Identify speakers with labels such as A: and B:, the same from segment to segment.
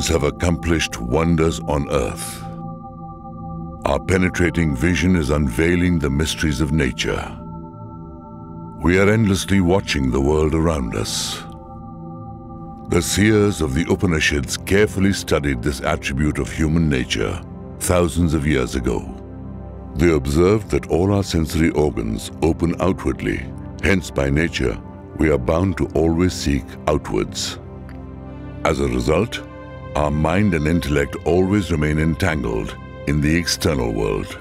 A: humans have accomplished wonders on earth. Our penetrating vision is unveiling the mysteries of nature. We are endlessly watching the world around us. The seers of the Upanishads carefully studied this attribute of human nature thousands of years ago. They observed that all our sensory organs open outwardly. Hence, by nature, we are bound to always seek outwards. As a result, our mind and intellect always remain entangled in the external world.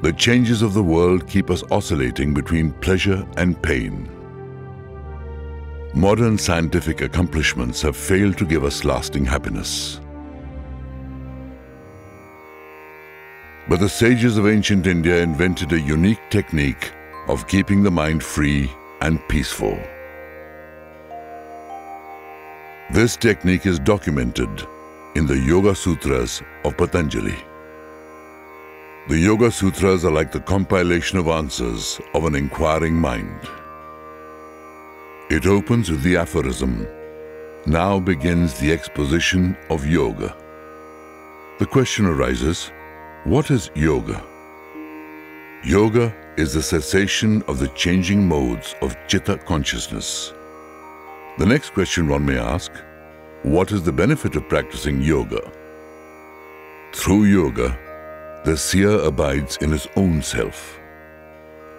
A: The changes of the world keep us oscillating between pleasure and pain. Modern scientific accomplishments have failed to give us lasting happiness. But the sages of ancient India invented a unique technique of keeping the mind free and peaceful. This technique is documented in the Yoga Sutras of Patanjali. The Yoga Sutras are like the compilation of answers of an inquiring mind. It opens with the aphorism, "Now begins the exposition of yoga." The question arises, what is yoga? Yoga is the cessation of the changing modes of Chitta consciousness. The next question one may ask, what is the benefit of practicing yoga? Through yoga, the seer abides in his own self.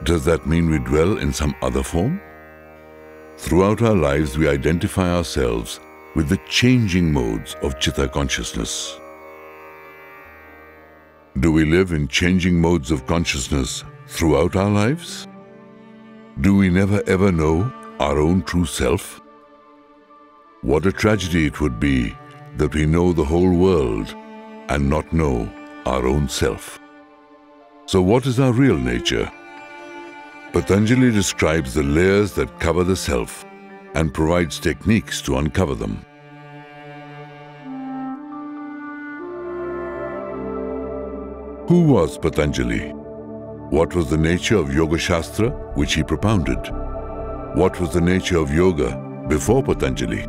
A: Does that mean we dwell in some other form? Throughout our lives, we identify ourselves with the changing modes of Chitta consciousness. Do we live in changing modes of consciousness throughout our lives? Do we never ever know our own true self? What a tragedy it would be that we know the whole world and not know our own self. So what is our real nature? Patanjali describes the layers that cover the self and provides techniques to uncover them. Who was Patanjali? What was the nature of Yoga Shastra which he propounded? What was the nature of yoga before Patanjali?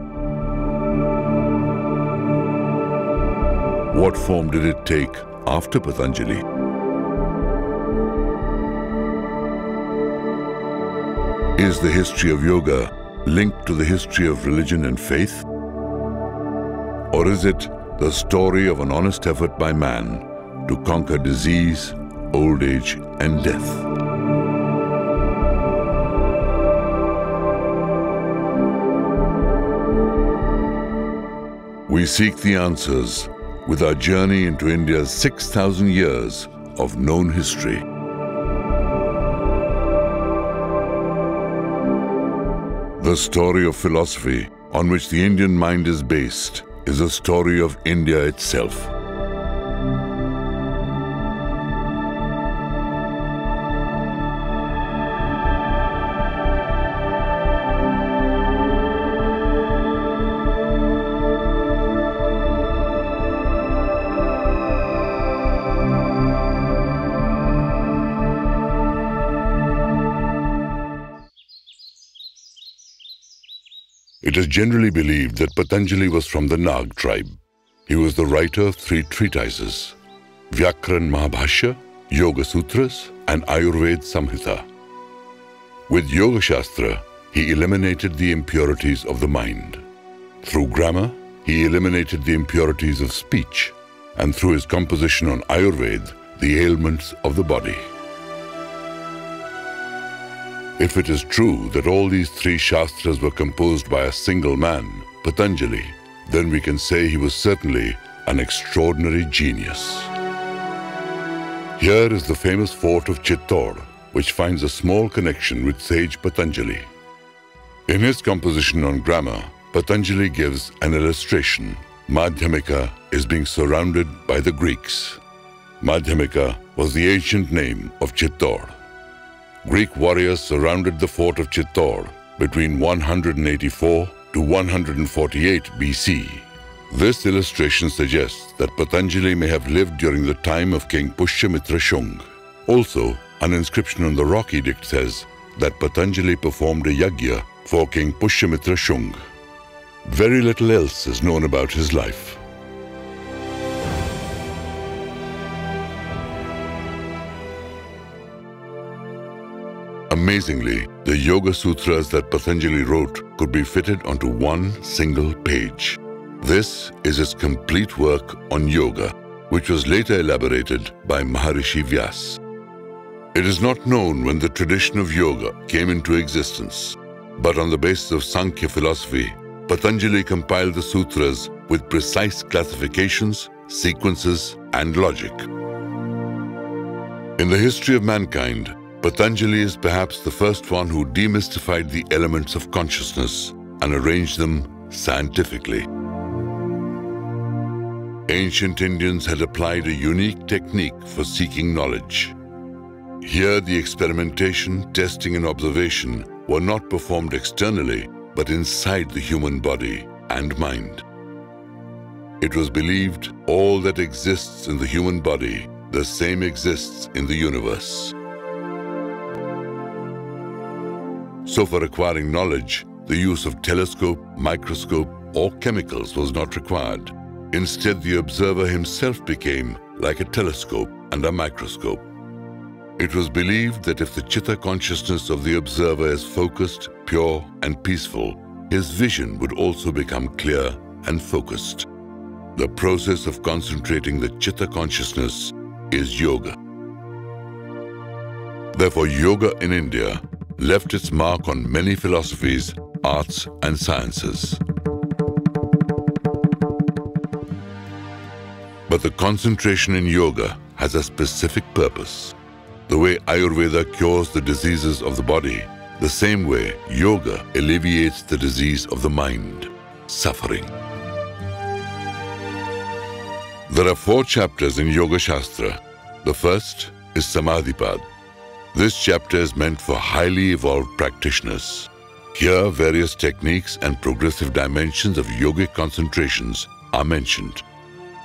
A: What form did it take after Patanjali? Is the history of yoga linked to the history of religion and faith? Or is it the story of an honest effort by man to conquer disease, old age, and death? We seek the answers with our journey into India's 6,000 years of known history. The story of philosophy on which the Indian mind is based is a story of India itself. It is generally believed that Patanjali was from the Nag tribe. He was the writer of 3 treatises, Vyakran Mahabhashya, Yoga Sutras, and Ayurveda Samhita. With Yoga Shastra, he eliminated the impurities of the mind. Through grammar, he eliminated the impurities of speech, and through his composition on Ayurveda, the ailments of the body. If it is true that all these 3 Shastras were composed by a single man, Patanjali, then we can say he was certainly an extraordinary genius. Here is the famous fort of Chittor, which finds a small connection with sage Patanjali. In his composition on grammar, Patanjali gives an illustration. Madhyamika is being surrounded by the Greeks. Madhyamika was the ancient name of Chittor. Greek warriors surrounded the fort of Chittor between 184 to 148 BC. This illustration suggests that Patanjali may have lived during the time of King Pushyamitra Shung. Also, an inscription on the rock edict says that Patanjali performed a yagya for King Pushyamitra Shung. Very little else is known about his life. Amazingly, the Yoga Sutras that Patanjali wrote could be fitted onto one single page. This is his complete work on yoga, which was later elaborated by Maharishi Vyas. It is not known when the tradition of yoga came into existence, but on the basis of Sankhya philosophy, Patanjali compiled the sutras with precise classifications, sequences, and logic. In the history of mankind, Patanjali is perhaps the first one who demystified the elements of consciousness and arranged them scientifically. Ancient Indians had applied a unique technique for seeking knowledge. Here, the experimentation, testing, and observation were not performed externally, but inside the human body and mind. It was believed all that exists in the human body, the same exists in the universe. So for acquiring knowledge, the use of telescope, microscope, or chemicals was not required. Instead, the observer himself became like a telescope and a microscope. It was believed that if the chitta consciousness of the observer is focused, pure, and peaceful, his vision would also become clear and focused. The process of concentrating the chitta consciousness is yoga. Therefore, yoga in India left its mark on many philosophies, arts, and sciences. But the concentration in yoga has a specific purpose. The way Ayurveda cures the diseases of the body, the same way yoga alleviates the disease of the mind, suffering. There are 4 chapters in Yoga Shastra. The first is Samadhipad. This chapter is meant for highly evolved practitioners. Here, various techniques and progressive dimensions of yogic concentrations are mentioned.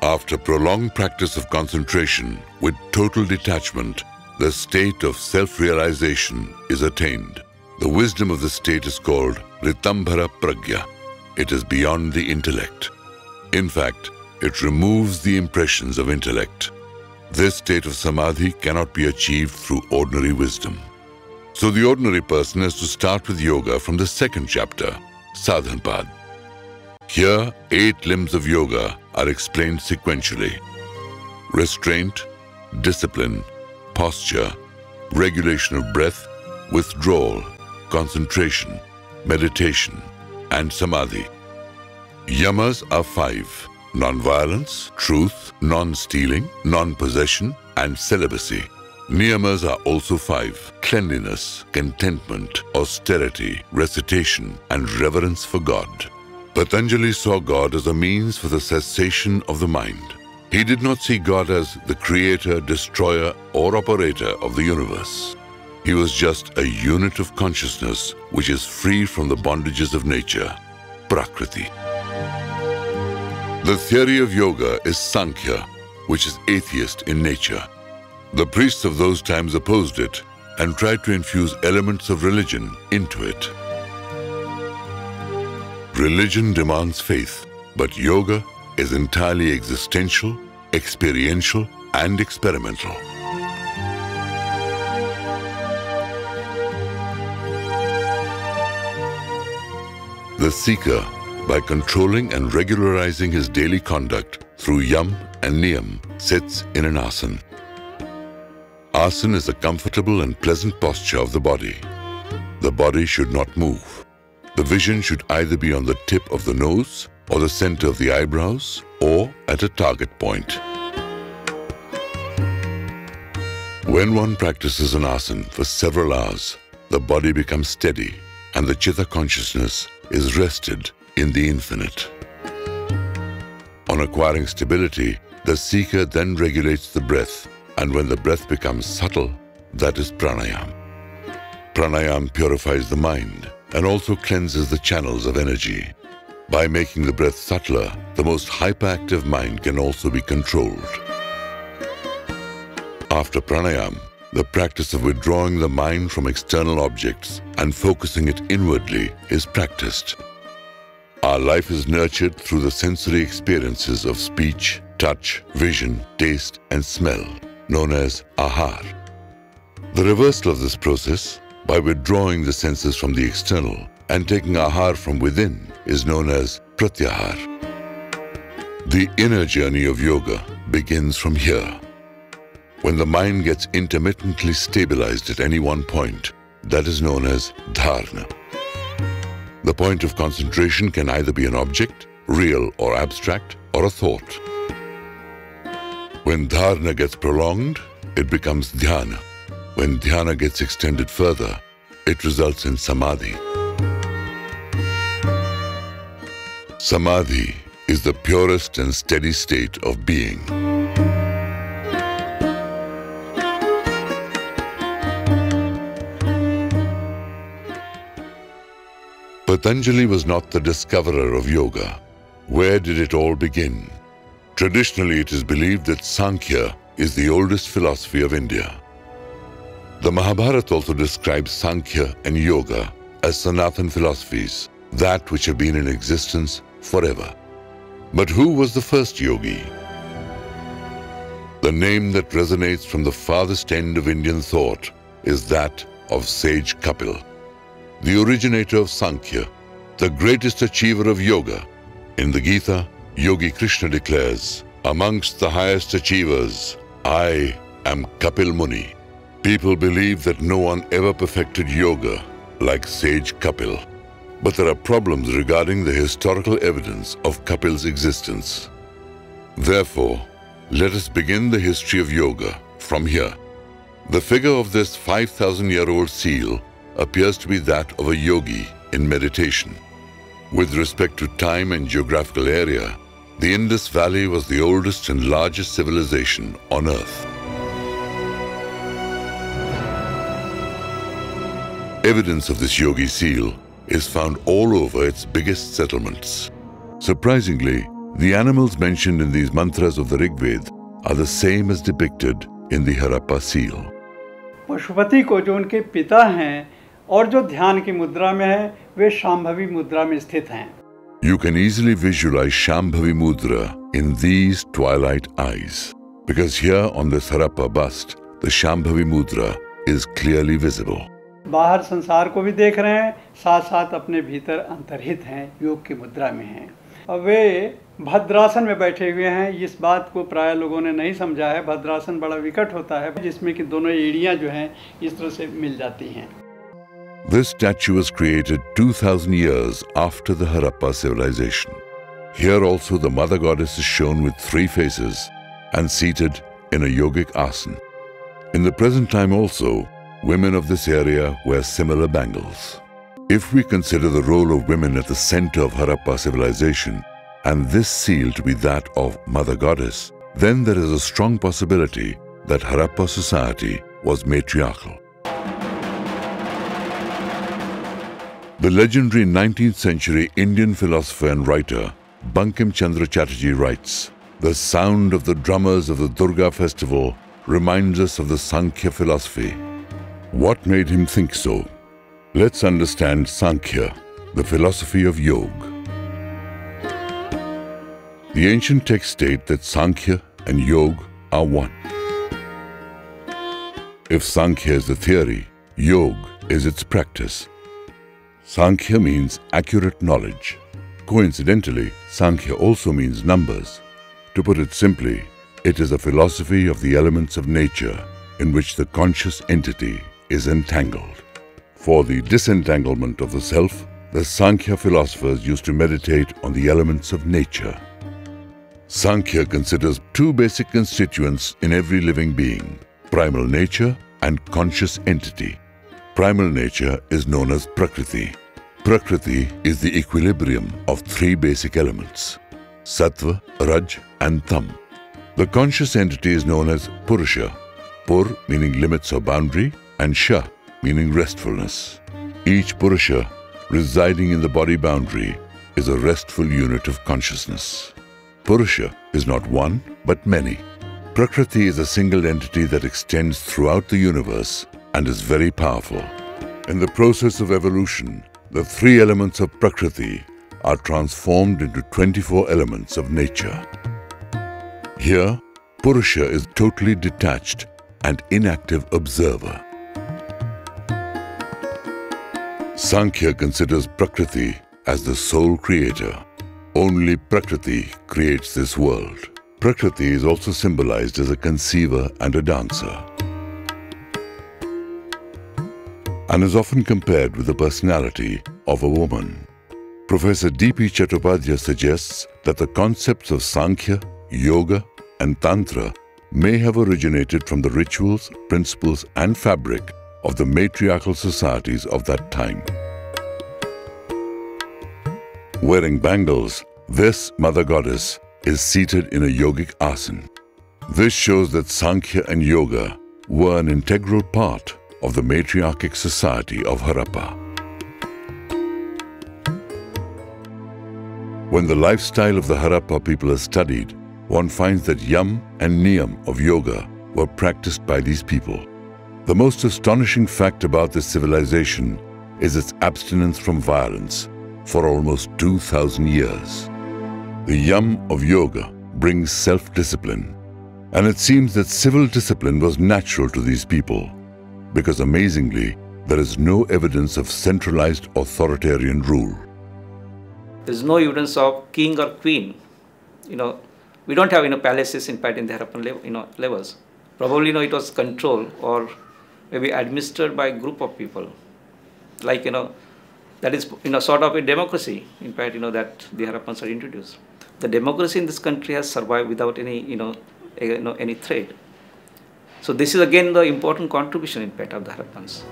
A: After prolonged practice of concentration with total detachment, the state of self-realization is attained. The wisdom of the state is called Ritambhara Pragya. It is beyond the intellect. In fact, it removes the impressions of intellect. This state of samadhi cannot be achieved through ordinary wisdom. So the ordinary person has to start with yoga from the second chapter, Sadhanpad. Here, 8 limbs of yoga are explained sequentially: restraint, discipline, posture, regulation of breath, withdrawal, concentration, meditation, and samadhi. Yamas are 5: non-violence, truth, non-stealing, non-possession, and celibacy. Niyamas are also 5: cleanliness, contentment, austerity, recitation, and reverence for God. Patanjali saw God as a means for the cessation of the mind. He did not see God as the creator, destroyer, or operator of the universe. He was just a unit of consciousness which is free from the bondages of nature, Prakriti. The theory of yoga is Sankhya, which is atheist in nature. The priests of those times opposed it and tried to infuse elements of religion into it. Religion demands faith, but yoga is entirely existential, experiential, and experimental. The seeker, by controlling and regularizing his daily conduct through yam and niyam, sits in an asana. Asana is a comfortable and pleasant posture of the body. The body should not move. The vision should either be on the tip of the nose or the center of the eyebrows or at a target point. When one practices an asana for several hours, the body becomes steady and the chitta consciousness is rested in the infinite. On acquiring stability, the seeker then regulates the breath, and when the breath becomes subtle, that is pranayam. Pranayam purifies the mind and also cleanses the channels of energy. By making the breath subtler, the most hyperactive mind can also be controlled. After pranayam, the practice of withdrawing the mind from external objects and focusing it inwardly is practiced. Our life is nurtured through the sensory experiences of speech, touch, vision, taste, and smell, known as ahar. The reversal of this process, by withdrawing the senses from the external and taking ahar from within, is known as pratyahar. The inner journey of yoga begins from here. When the mind gets intermittently stabilized at any one point, that is known as dharana. The point of concentration can either be an object, real or abstract, or a thought. When dharana gets prolonged, it becomes dhyana. When dhyana gets extended further, it results in samadhi. Samadhi is the purest and steady state of being. Patanjali was not the discoverer of yoga. Where did it all begin? Traditionally, it is believed that Sankhya is the oldest philosophy of India. The Mahabharata also describes Sankhya and Yoga as Sanatana philosophies, that which have been in existence forever. But who was the first yogi? The name that resonates from the farthest end of Indian thought is that of sage Kapil, the originator of Sankhya, the greatest achiever of yoga. In the Gita, Yogi Krishna declares, "Amongst the highest achievers, I am Kapil Muni." People believe that no one ever perfected yoga like sage Kapil. But there are problems regarding the historical evidence of Kapil's existence. Therefore, let us begin the history of yoga from here. The figure of this 5,000-year-old seal appears to be that of a yogi in meditation. With respect to time and geographical area, the Indus Valley was the oldest and largest civilization on earth. Evidence of this yogi seal is found all over its biggest settlements. Surprisingly, the animals mentioned in these mantras of the Rig Veda are the same as depicted in the Harappa seal.
B: Pashupati को जो उनके पिता हैं और जो ध्यान की मुद्रा में है, वे शांभवी मुद्रा में स्थित हैं.
A: You can easily visualize Shambhavi Mudra in these twilight eyes, because here on this Harappa bust, the Shambhavi Mudra is clearly visible.
B: बाहर संसार को भी देख रहे हैं, साथ साथ अपने भीतर अंतर्हित हैं, योग की मुद्रा में हैं. अब वे भद्रासन में बैठे हुए हैं. इस बात को प्राय लोगों ने नहीं समझा है. भद्रासन बड़ा विकट होता है, जिसमें कि दोनों एड़ियां जो हैं इस तरह से मिल जाती हैं.
A: This statue was created 2,000 years after the Harappa civilization. Here also the mother goddess is shown with 3 faces and seated in a yogic asana. In the present time also, women of this area wear similar bangles. If we consider the role of women at the center of Harappa civilization and this seal to be that of Mother Goddess, then there is a strong possibility that Harappa society was matriarchal. The legendary 19th century Indian philosopher and writer Bankim Chandra Chatterjee writes, "The sound of the drummers of the Durga festival reminds us of the Sankhya philosophy." What made him think so? Let's understand Sankhya, the philosophy of yoga. The ancient texts state that Sankhya and yoga are one. If Sankhya is the theory, yoga is its practice. Sankhya means accurate knowledge. Coincidentally, Sankhya also means numbers. To put it simply, it is a philosophy of the elements of nature in which the conscious entity is entangled. For the disentanglement of the self, the Sankhya philosophers used to meditate on the elements of nature. Sankhya considers 2 basic constituents in every living being: primal nature and conscious entity. Primal nature is known as Prakriti. Prakriti is the equilibrium of 3 basic elements: Sattva, Raj and Tam. The conscious entity is known as Purusha. Pur meaning limits or boundary, and Sha meaning restfulness. Each Purusha residing in the body boundary is a restful unit of consciousness. Purusha is not one, but many. Prakriti is a single entity that extends throughout the universe and is very powerful. In the process of evolution, the 3 elements of Prakriti, are transformed into 24 elements of nature. Here, Purusha is totally detached and inactive observer. Sankhya considers Prakriti as the sole creator. Only Prakriti creates this world. Prakriti is also symbolized as a conceiver and a dancer, and is often compared with the personality of a woman. Professor D.P. Chattopadhyay suggests that the concepts of Sankhya, Yoga, and Tantra may have originated from the rituals, principles, and fabric of the matriarchal societies of that time. Wearing bangles, this mother goddess is seated in a yogic asana. This shows that Sankhya and Yoga were an integral part of the matriarchic society of Harappa. When the lifestyle of the Harappa people is studied, one finds that yam and niyam of yoga were practiced by these people. The most astonishing fact about this civilization is its abstinence from violence for almost 2,000 years. The yam of yoga brings self-discipline, and it seems that civil discipline was natural to these people, because amazingly, there is no evidence of centralized authoritarian rule.
C: There is no evidence of king or queen. We don't have palaces in fact in the Harappan levels. Probably it was controlled or maybe administered by a group of people. Like that is sort of a democracy. In fact that the Harappans are introduced. The democracy in this country has survived without any any threat. So this is again the important contribution in fact of the Harappans.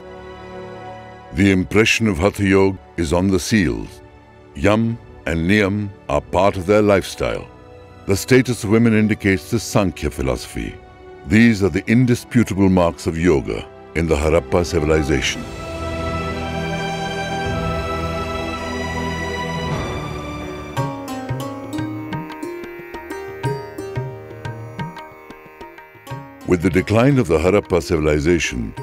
A: The impression of Hatha-Yoga is on the seals. Yam and niyam are part of their lifestyle. The status of women indicates the Sankhya philosophy. These are the indisputable marks of yoga in the Harappa civilization. With the decline of the Harappa civilization,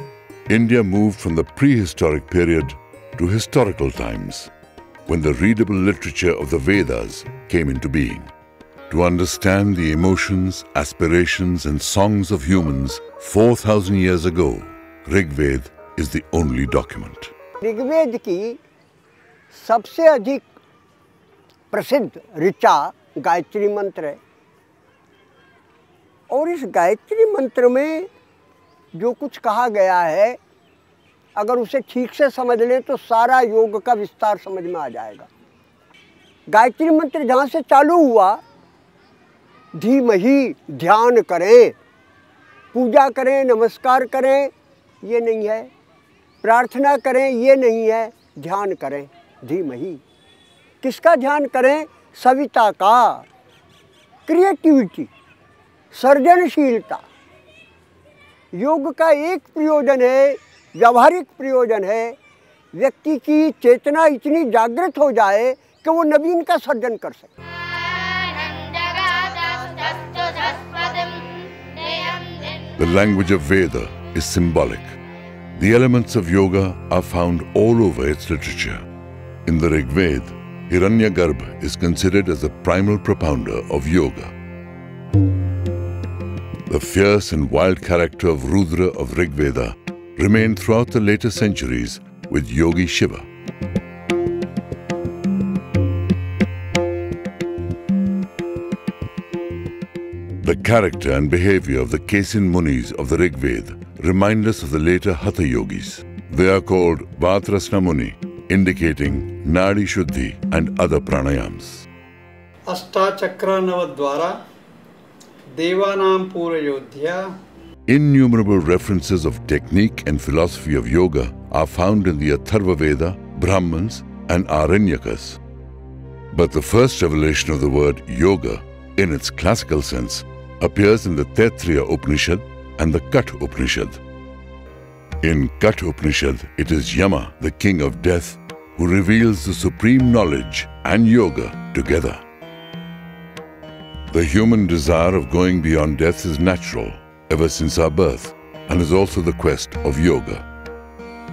A: India moved from the prehistoric period to historical times, when the readable literature of the Vedas came into being. To understand the emotions, aspirations, and songs of humans 4,000 years ago, Rigved is the only document.
D: Rigveda की सबसे अधिक प्रसिद्ध ऋचा गायत्री मंत्र है और इस गायत्री मंत्र में जो कुछ कहा गया है, अगर उसे ठीक से समझ लें तो सारा योग का विस्तार समझ में आ जाएगा। गायत्री मंत्र जहाँ से चालू हुआ, धीमहि ध्यान करें, पूजा करें, नमस्कार करें, ये नहीं है, प्रार्थना करें, ये नहीं है, ध्यान करें, धीमहि। किसका ध्यान करें? सविता का। क्रिएटिविटी, सर्जनशीलता। योग का एक प्रयोजन है, व्यावहारिक प्रयोजन है, व्यक्ति की चेतना इतनी जागृत हो जाए कि वो नवीन का सर्जन कर सके।
A: The language of Veda is symbolic. The elements of yoga are found all over its literature. In the Rigved, Hiranyagarbha is considered as the primal propounder of yoga. The fierce and wild character of Rudra of Rigveda remained throughout the later centuries with Yogi Shiva. The character and behavior of the Kesin Munis of the Rigved remind us of the later Hatha Yogis. They are called Vatrasna Muni, indicating Nadi Shuddhi and other pranayams.
B: Ashtachakra Navadvara Devanam Purayodhya.
A: Innumerable references of technique and philosophy of yoga are found in the Atharva Veda, Brahmans, and Aranyakas. But the first revelation of the word yoga, in its classical sense, appears in the Taittiriya Upanishad and the Kat Upanishad. In Kat Upanishad, it is Yama, the king of death, who reveals the supreme knowledge and yoga together. The human desire of going beyond death is natural ever since our birth and is also the quest of yoga.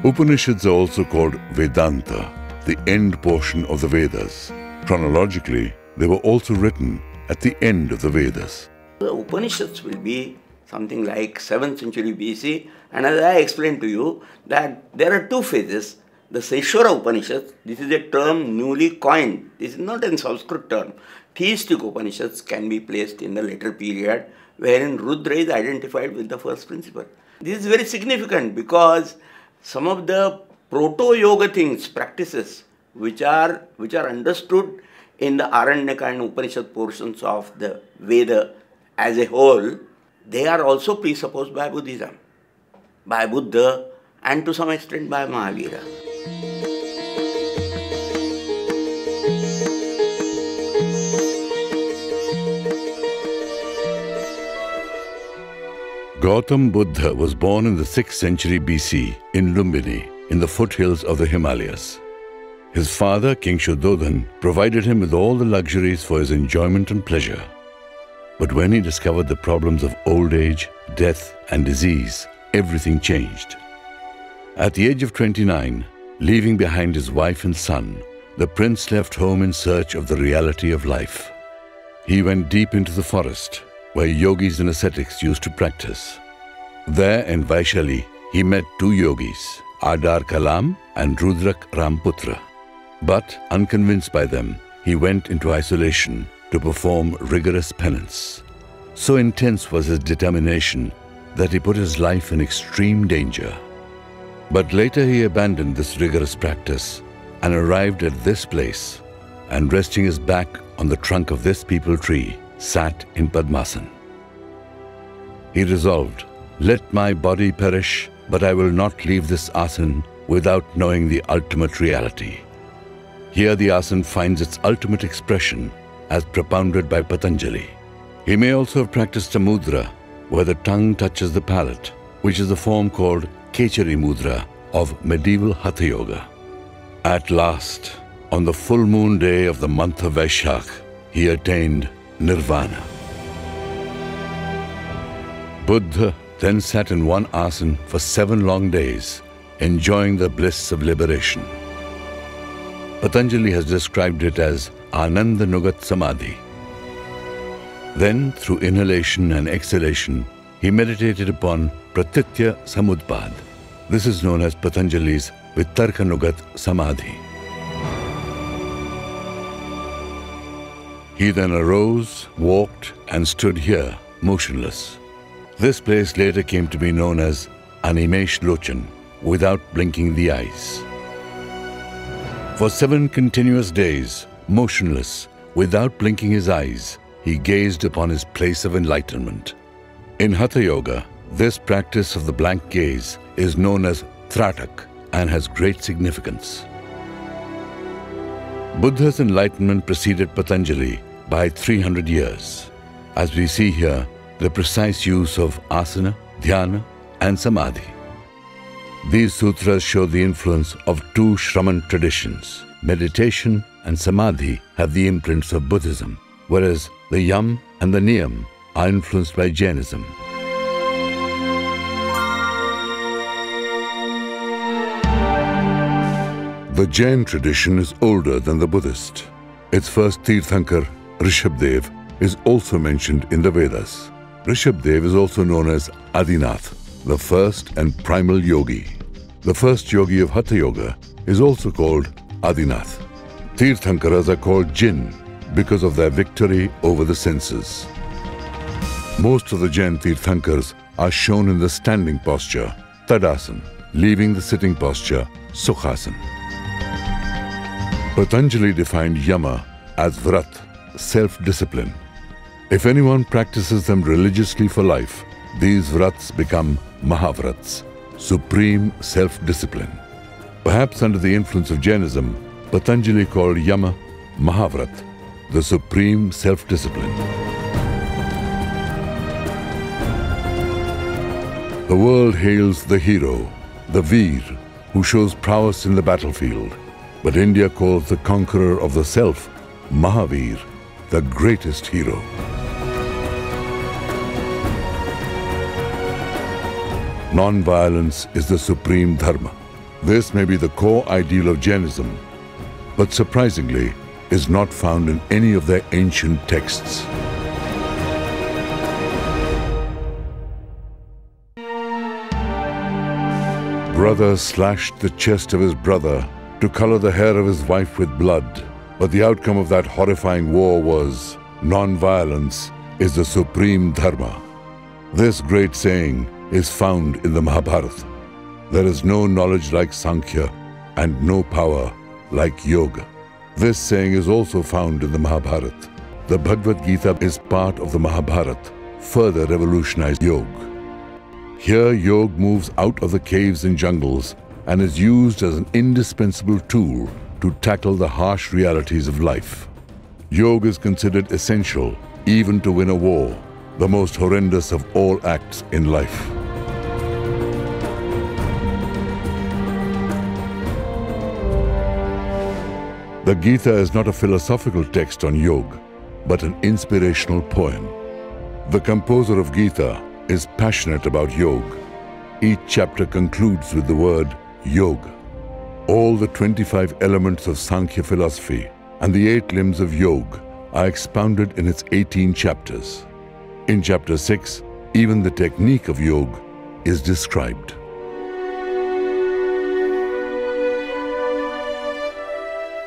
A: Upanishads are also called Vedanta, the end portion of the Vedas. Chronologically, they were also written at the end of the Vedas.
E: The Upanishads will be something like 7th century BC, and as I explained to you, that there are two phases. The Seshwara Upanishads, this is a term newly coined. This is not a Sanskrit term. Theistic Upanishads can be placed in the later period, wherein Rudra is identified with the first principle. This is very significant because some of the proto-yoga things, practices, which are understood in the Aranyaka and Upanishad portions of the Veda as a whole, they are also presupposed by Buddhism, by Buddha, and to some extent by Mahavira.
A: Gautam Buddha was born in the 6th century BC in Lumbini, in the foothills of the Himalayas. His father, King Shuddhodhan, provided him with all the luxuries for his enjoyment and pleasure. But when he discovered the problems of old age, death, and disease, everything changed. At the age of 29, leaving behind his wife and son, the prince left home in search of the reality of life. He went deep into the forest, where yogis and ascetics used to practice. There in Vaishali, he met two yogis, Adar Kalam and Rudrak Ramputra. But, unconvinced by them, he went into isolation to perform rigorous penance. So intense was his determination that he put his life in extreme danger. But later he abandoned this rigorous practice and arrived at this place, and resting his back on the trunk of this peepal tree, sat in Padmasana. He resolved, "Let my body perish, but I will not leave this asana without knowing the ultimate reality." Here the asana finds its ultimate expression as propounded by Patanjali. He may also have practiced a mudra where the tongue touches the palate, which is the form called Kechari Mudra of medieval Hatha Yoga. At last, on the full moon day of the month of Vaishakh, he attained Nirvana. Buddha then sat in one asana for 7 long days, enjoying the bliss of liberation. Patanjali has described it as Ananda Nugat Samadhi. Then, through inhalation and exhalation, he meditated upon Pratitya Samudpad. This is known as Patanjali's Vitarka Nugat Samadhi. He then arose, walked, and stood here, motionless. This place later came to be known as Animesh Lochan, without blinking the eyes. For 7 continuous days, motionless, without blinking his eyes, he gazed upon his place of enlightenment. In Hatha Yoga, this practice of the blank gaze is known as Tratak and has great significance. Buddha's enlightenment preceded Patanjali by 300 years. As we see here, the precise use of asana, dhyana, and samadhi. These sutras show the influence of 2 Shraman traditions. Meditation and samadhi have the imprints of Buddhism, whereas the yam and the niyam are influenced by Jainism. The Jain tradition is older than the Buddhist. Its first Tirthankar, Rishabdev, is also mentioned in the Vedas. Rishabdev is also known as Adinath, the first and primal yogi. The first yogi of Hatha Yoga is also called Adinath. Tirthankaras are called Jin because of their victory over the senses. Most of the Jain Tirthankars are shown in the standing posture, Tadasana, leaving the sitting posture, Sukhasana. Patanjali defined yama as vrat, self-discipline. If anyone practices them religiously for life, these vrats become mahavrats, supreme self-discipline. Perhaps under the influence of Jainism, Patanjali called yama Mahavrat, the supreme self-discipline. The world hails the hero, the Veer, who shows prowess in the battlefield. But India calls the conqueror of the self, Mahavir, the greatest hero. Non-violence is the supreme dharma. This may be the core ideal of Jainism, but surprisingly, is not found in any of their ancient texts. Brother slashed the chest of his brother to color the hair of his wife with blood, but the outcome of that horrifying war was non-violence is the supreme dharma. This great saying is found in the Mahabharata. There is no knowledge like Sankhya and no power like yoga. This saying is also found in the Mahabharata. The Bhagavad Gita is part of the Mahabharata, further revolutionized yoga. Here, yoga moves out of the caves and jungles and is used as an indispensable tool to tackle the harsh realities of life. Yoga is considered essential even to win a war, the most horrendous of all acts in life. The Gita is not a philosophical text on yoga, but an inspirational poem. The composer of Gita is passionate about yoga. Each chapter concludes with the word yoga. All the 25 elements of Sankhya philosophy and the 8 limbs of yoga are expounded in its 18 chapters. In chapter 6, even the technique of yoga is described.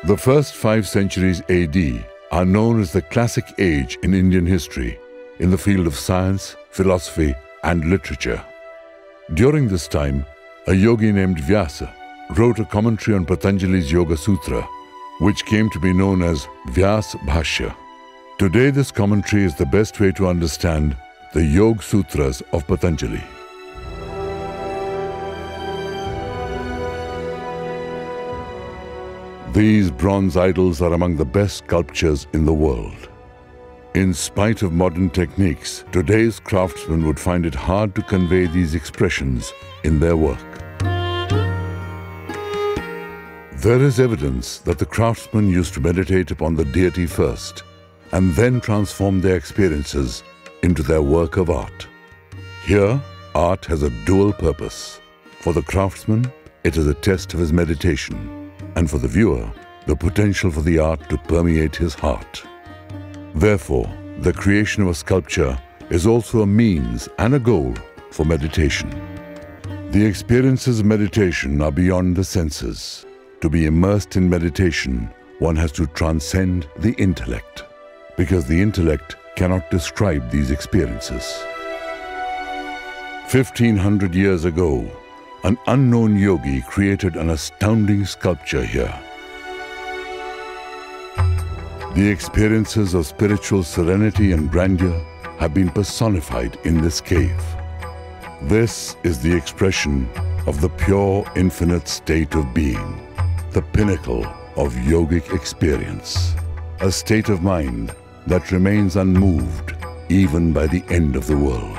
A: The first 5 centuries AD are known as the classic age in Indian history in the field of science, philosophy, and literature. During this time, a yogi named Vyasa wrote a commentary on Patanjali's Yoga Sutra, which came to be known as Vyasa Bhashya. Today, this commentary is the best way to understand the Yoga Sutras of Patanjali. These bronze idols are among the best sculptures in the world. In spite of modern techniques, today's craftsmen would find it hard to convey these expressions in their work. There is evidence that the craftsmen used to meditate upon the deity first and then transform their experiences into their work of art. Here, art has a dual purpose. For the craftsman, it is a test of his meditation, and for the viewer, the potential for the art to permeate his heart. Therefore, the creation of a sculpture is also a means and a goal for meditation. The experiences of meditation are beyond the senses. To be immersed in meditation, one has to transcend the intellect, because the intellect cannot describe these experiences. 1500 years ago, an unknown yogi created an astounding sculpture here. The experiences of spiritual serenity and grandeur have been personified in this cave. This is the expression of the pure, infinite state of being, the pinnacle of yogic experience, a state of mind that remains unmoved even by the end of the world.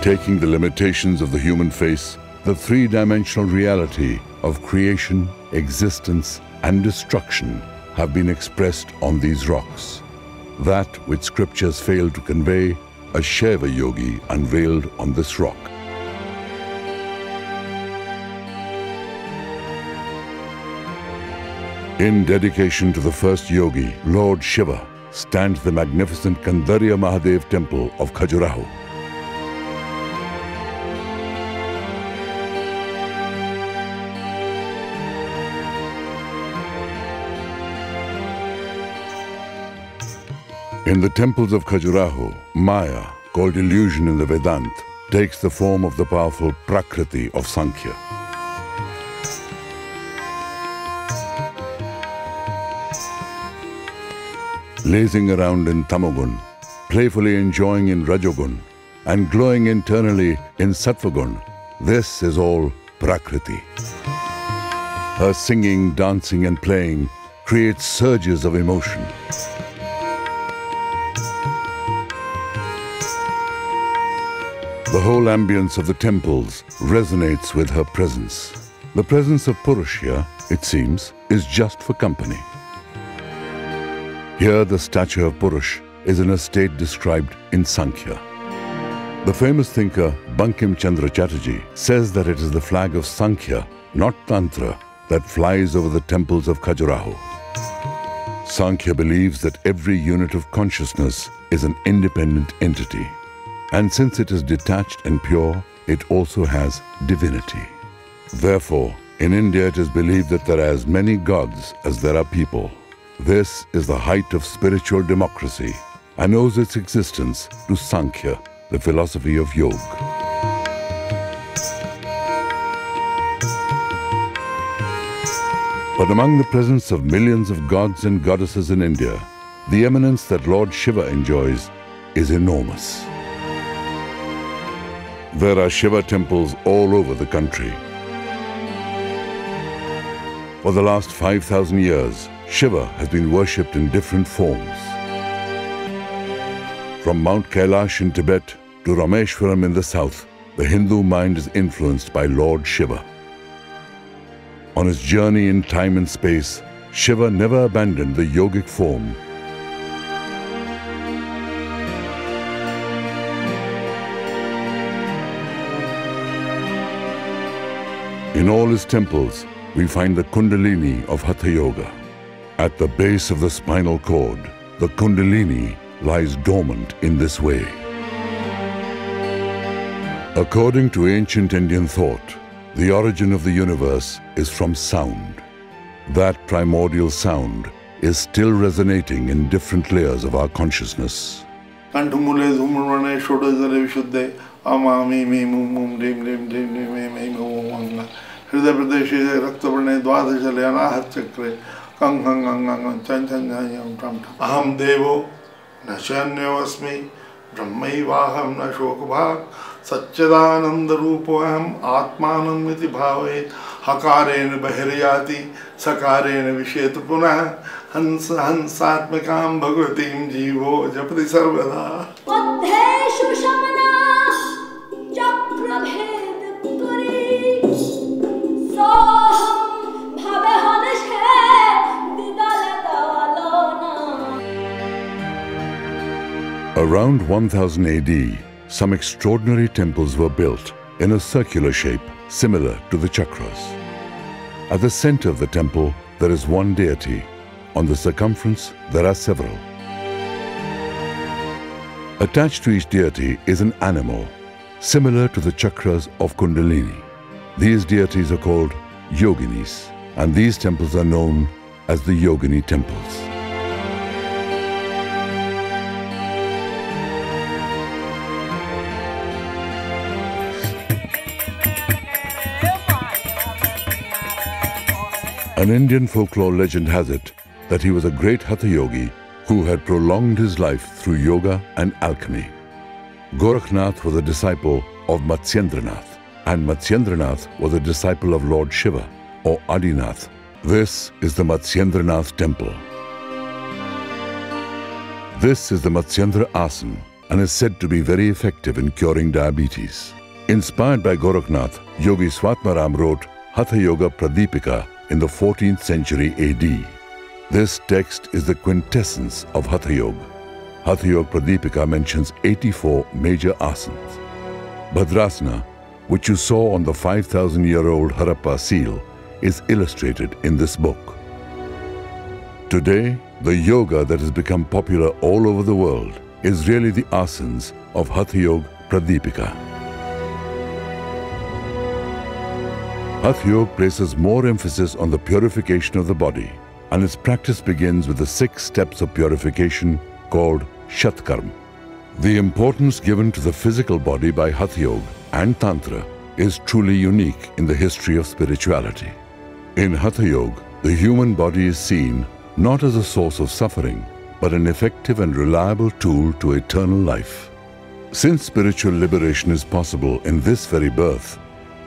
A: Taking the limitations of the human face, the three-dimensional reality of creation, existence, and destruction have been expressed on these rocks. That which scriptures fail to convey, a Shiva yogi unveiled on this rock. In dedication to the first yogi, Lord Shiva, stands the magnificent Kandarya Mahadev temple of Khajuraho. In the temples of Khajuraho, Maya, called illusion in the Vedanta, takes the form of the powerful Prakriti of Sankhya. Lazing around in Tamogun, playfully enjoying in Rajogun, and glowing internally in Sattvagun, this is all Prakriti. Her singing, dancing and playing creates surges of emotion. The whole ambience of the temples resonates with her presence. The presence of Purusha, it seems, is just for company. Here the statue of Purush is in a state described in Sankhya. The famous thinker Bankim Chandra Chatterjee says that it is the flag of Sankhya, not Tantra, that flies over the temples of Khajuraho. Sankhya believes that every unit of consciousness is an independent entity. And since it is detached and pure, it also has divinity. Therefore, in India it is believed that there are as many gods as there are people. This is the height of spiritual democracy and owes its existence to Sankhya, the philosophy of yoga. But among the presence of millions of gods and goddesses in India, the eminence that Lord Shiva enjoys is enormous. There are Shiva temples all over the country. For the last 5,000 years, Shiva has been worshipped in different forms. From Mount Kailash in Tibet to Rameshwaram in the south, the Hindu mind is influenced by Lord Shiva. On his journey in time and space, Shiva never abandoned the yogic form. In all his temples, we find the Kundalini of Hatha Yoga. At the base of the spinal cord, the Kundalini lies dormant in this way. According to ancient Indian thought, the origin of the universe is from sound. That primordial sound is still resonating in different layers of our consciousness.
F: हृदय प्रदेशे रक्तवर्णे द्वादशले अनाहत चक्रे कं कं कं कं चं चं चं अहम देवो न शन्योऽस्मि ब्रह्मैवाहं न शोकभाक् सच्चिदानंद रूपोऽहम् आत्मानमिति भावयेत् हकारेण बहिर्याति सकारेण विशेत पुनः हंस हंसात्मकां भगवतीं जीवो जपति सर्वदा पद्धेषु शमना चक्रभेद Puri
A: Around 1000 AD, some extraordinary temples were built in a circular shape similar to the chakras. At the center of the temple, there is one deity. On the circumference, there are several. Attached to each deity is an animal, similar to the chakras of Kundalini. These deities are called yoginis, and these temples are known as the yogini temples. An Indian folklore legend has it that he was a great Hatha yogi who had prolonged his life through yoga and alchemy. Gorakhnath was a disciple of Matsyendranath, and Matsyendranath was a disciple of Lord Shiva, or Adinath. This is the Matsyendranath temple. This is the Matsyendra Asan and is said to be very effective in curing diabetes. Inspired by Gorakhnath, Yogi Swatmaram wrote Hatha Yoga Pradipika in the 14th century AD. This text is the quintessence of Hatha Yoga. Hatha Yoga Pradipika mentions 84 major asanas. Bhadrasana, which you saw on the 5,000-year-old Harappa seal, is illustrated in this book. Today, the yoga that has become popular all over the world is really the asanas of Hatha Yoga Pradipika. Hatha Yoga places more emphasis on the purification of the body, and its practice begins with the 6 steps of purification called Shatkarma. The importance given to the physical body by Hatha Yoga and Tantra is truly unique in the history of spirituality. In Hatha Yoga, the human body is seen not as a source of suffering, but an effective and reliable tool to eternal life. Since spiritual liberation is possible in this very birth,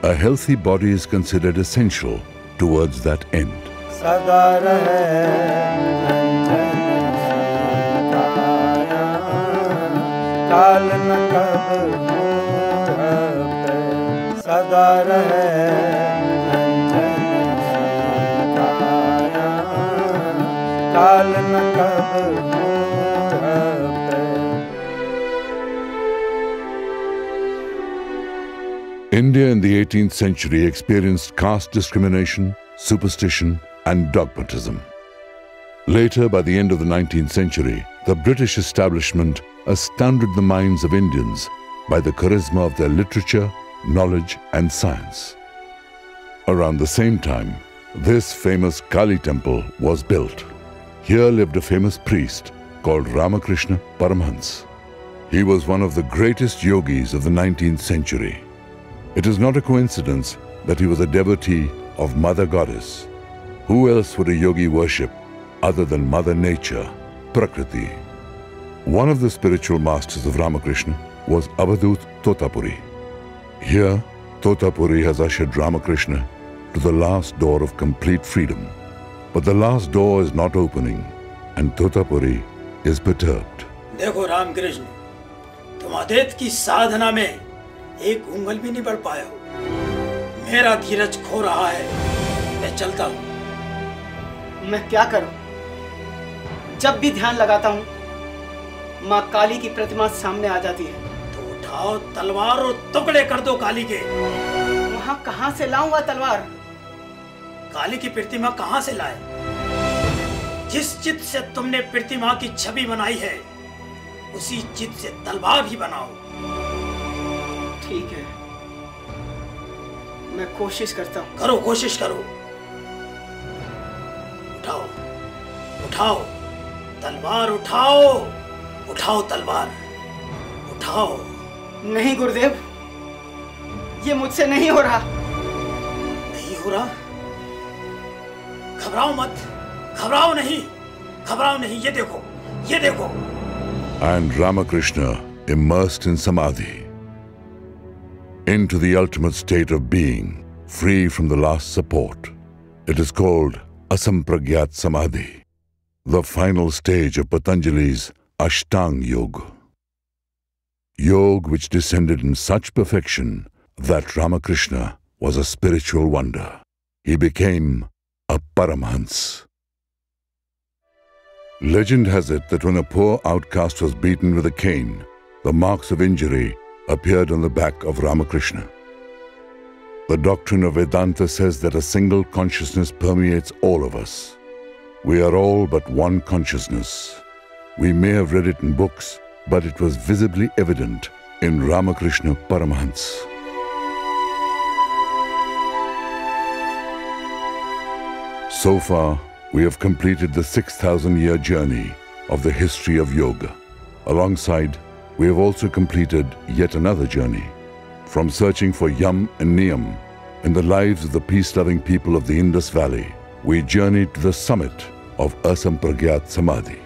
A: a healthy body is considered essential towards that end.
G: सदा रहे काल न कब सदा रहे काल न कब
A: India in the 18th century experienced caste discrimination, superstition, and dogmatism. Later, by the end of the 19th century, the British establishment astounded the minds of Indians by the charisma of their literature, knowledge, and science. Around the same time, this famous Kali temple was built. Here lived a famous priest called Ramakrishna Paramhans. He was one of the greatest yogis of the 19th century. It is not a coincidence that he was a devotee of Mother Goddess. Who else would a yogi worship other than Mother Nature, Prakriti? One of the spiritual masters of Ramakrishna was Avadut Totapuri. Here, Totapuri has ushered Ramakrishna to the last door of complete freedom. But the last door is not opening, and Totapuri is perturbed.
H: देखो रामकृष्ण, तुम अद्वैत की साधना में एक उंगल भी नहीं बढ़ पाए हो। मेरा धीरज खो रहा है, मैं चलता हूँ।
I: मैं क्या करूँ? जब भी ध्यान लगाता हूँ, माँ काली की प्रतिमा सामने आ जाती है।
H: तो उठाओ तलवार और टुकड़े कर दो काली के।
I: वहाँ कहाँ से लाऊंगा तलवार?
H: काली की प्रतिमा कहाँ से लाए? जिस चित्त से तुमने प्रतिमा की छवि बनाई है, उसी चित्त से तलवार भी बनाओ।
I: ठीक है, मैं कोशिश करता हूँ।
H: करो, कोशिश करो। उठाओ, उठाओ, तलवार उठाओ, उठाओ तलवार, उठाओ।
I: नहीं गुरुदेव, ये मुझसे नहीं हो रहा।
H: नहीं हो रहा? घबराओ मत, घबराओ नहीं, घबराओ नहीं। ये देखो, ये देखो।
A: And Ramakrishna immersed in samadhi, into the ultimate state of being, free from the last support. It is called Asampragyat Samadhi, the final stage of Patanjali's Ashtang Yoga. Yoga which descended in such perfection that Ramakrishna was a spiritual wonder. He became a Paramhans. Legend has it that when a poor outcast was beaten with a cane, the marks of injury appeared on the back of Ramakrishna. The doctrine of Vedanta says that a single consciousness permeates all of us. We are all but one consciousness. We may have read it in books, but it was visibly evident in Ramakrishna Paramhans. So far, we have completed the 6,000-year journey of the history of yoga. Alongside, we have also completed yet another journey. From searching for Yam and Niyam in the lives of the peace-loving people of the Indus Valley, we journeyed to the summit of Asampragyat Samadhi.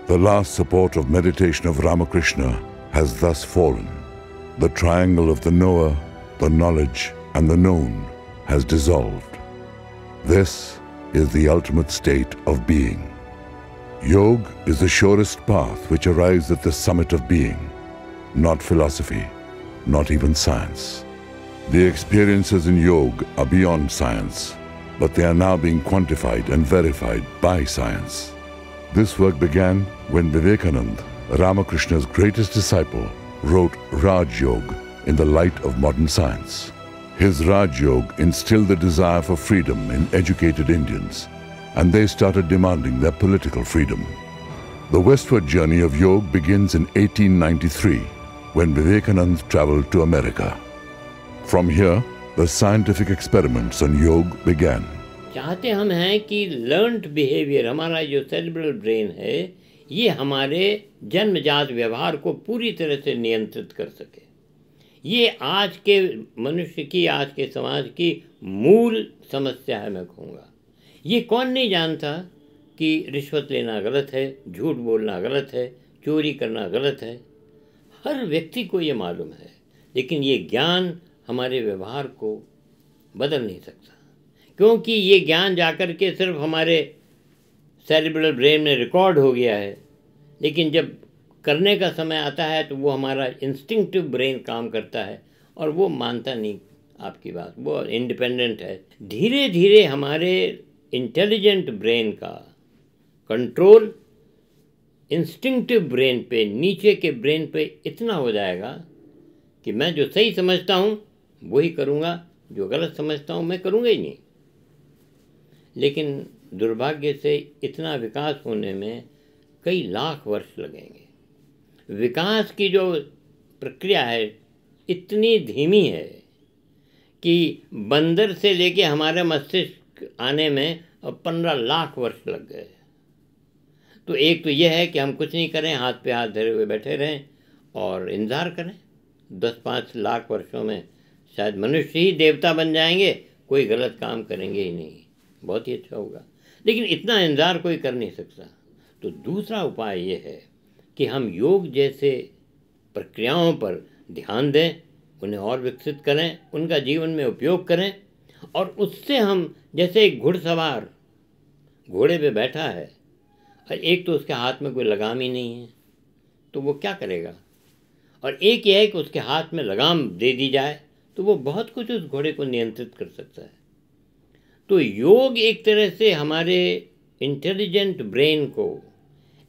A: The last support of meditation of Ramakrishna has thus fallen. The triangle of the knower, the knowledge, and the known has dissolved. This is the ultimate state of being. Yoga is the surest path which arrives at the summit of being, not philosophy, not even science. The experiences in yoga are beyond science, but they are now being quantified and verified by science. This work began when Vivekananda, Ramakrishna's greatest disciple, wrote Raj Yoga in the light of modern science. His Raj Yoga instilled the desire for freedom in educated Indians, and they started demanding their political freedom. The westward journey of yoga begins in 1893, when Vivekananda traveled to America. From here, the scientific experiments on yoga began.
J: चाहते हम हैं कि learned behaviour, हमारा जो cerebral brain है, ये हमारे जन्मजात व्यवहार को पूरी तरह से नियंत्रित कर सके। ये आज के मनुष्य की, आज के समाज की मूल समस्या है, मैं कहूँगा। ये कौन नहीं जानता कि रिश्वत लेना गलत है, झूठ बोलना गलत है, चोरी करना गलत है। हर व्यक्ति को ये मालूम है, लेकिन ये ज्ञान हमारे व्यवहार को बदल नहीं सकता, क्योंकि ये ज्ञान जाकर के सिर्फ हमारे सेरिब्रल ब्रेन में रिकॉर्ड हो गया है, लेकिन जब करने का समय आता है तो वो हमारा इंस्टिंक्टिव ब्रेन काम करता है और वो मानता नहीं आपकी बात, वो इंडिपेंडेंट है। धीरे धीरे हमारे इंटेलिजेंट ब्रेन का कंट्रोल इंस्टिंक्टिव ब्रेन पे, नीचे के ब्रेन पे इतना हो जाएगा कि मैं जो सही समझता हूँ वही करूँगा, जो गलत समझता हूँ मैं करूँगा ही नहीं। लेकिन दुर्भाग्य से इतना विकास होने में कई लाख वर्ष लगेंगे। विकास की जो प्रक्रिया है इतनी धीमी है कि बंदर से लेके हमारे मस्तिष्क आने में 15 लाख वर्ष लग गए। तो एक तो यह है कि हम कुछ नहीं करें, हाथ पे हाथ धरे हुए बैठे रहें और इंतज़ार करें। 10-5 लाख वर्षों में शायद मनुष्य ही देवता बन जाएंगे, कोई गलत काम करेंगे ही नहीं, बहुत ही अच्छा होगा। लेकिन इतना इंतज़ार कोई कर नहीं सकता। तो दूसरा उपाय ये है कि हम योग जैसे प्रक्रियाओं पर ध्यान दें, उन्हें और विकसित करें, उनका जीवन में उपयोग करें, और उससे हम जैसे एक घुड़सवार घोड़े पे बैठा है और एक तो उसके हाथ में कोई लगाम ही नहीं है, तो वो क्या करेगा, और एक यह है कि उसके हाथ में लगाम दे दी जाए तो वो बहुत कुछ उस घोड़े को नियंत्रित कर सकता है। तो योग एक तरह से हमारे इंटेलिजेंट ब्रेन को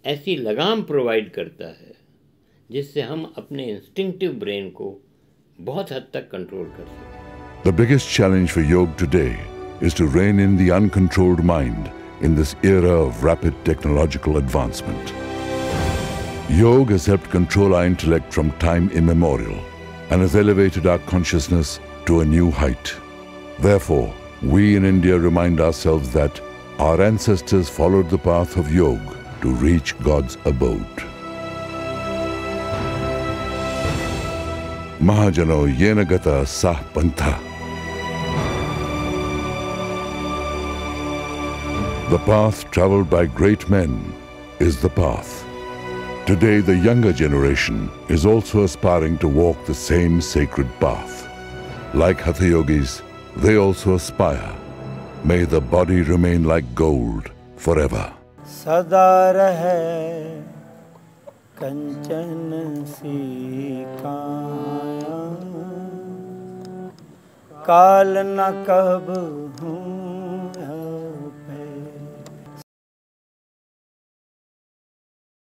J: ऐसी लगाम प्रोवाइड करता है जिससे हम अपने इंस्टिंक्टिव ब्रेन को बहुत हद तक कंट्रोल कर सकें।
A: The biggest challenge for yoga today is to rein in the uncontrolled mind in this era of rapid technological advancement. Yoga has helped control our intellect from time immemorial and has elevated our consciousness to a new height. Therefore, we in India remind ourselves that our ancestors followed the path of yoga to reach God's abode. Mahajano yena gata sah pantha. The path traveled by great men is the path. Today, the younger generation is also aspiring to walk the same sacred path. Like Hatha-Yogis, they also aspire. May the body remain like gold forever.
G: सदा रहे कंचन सी काया, काल न कब हूँ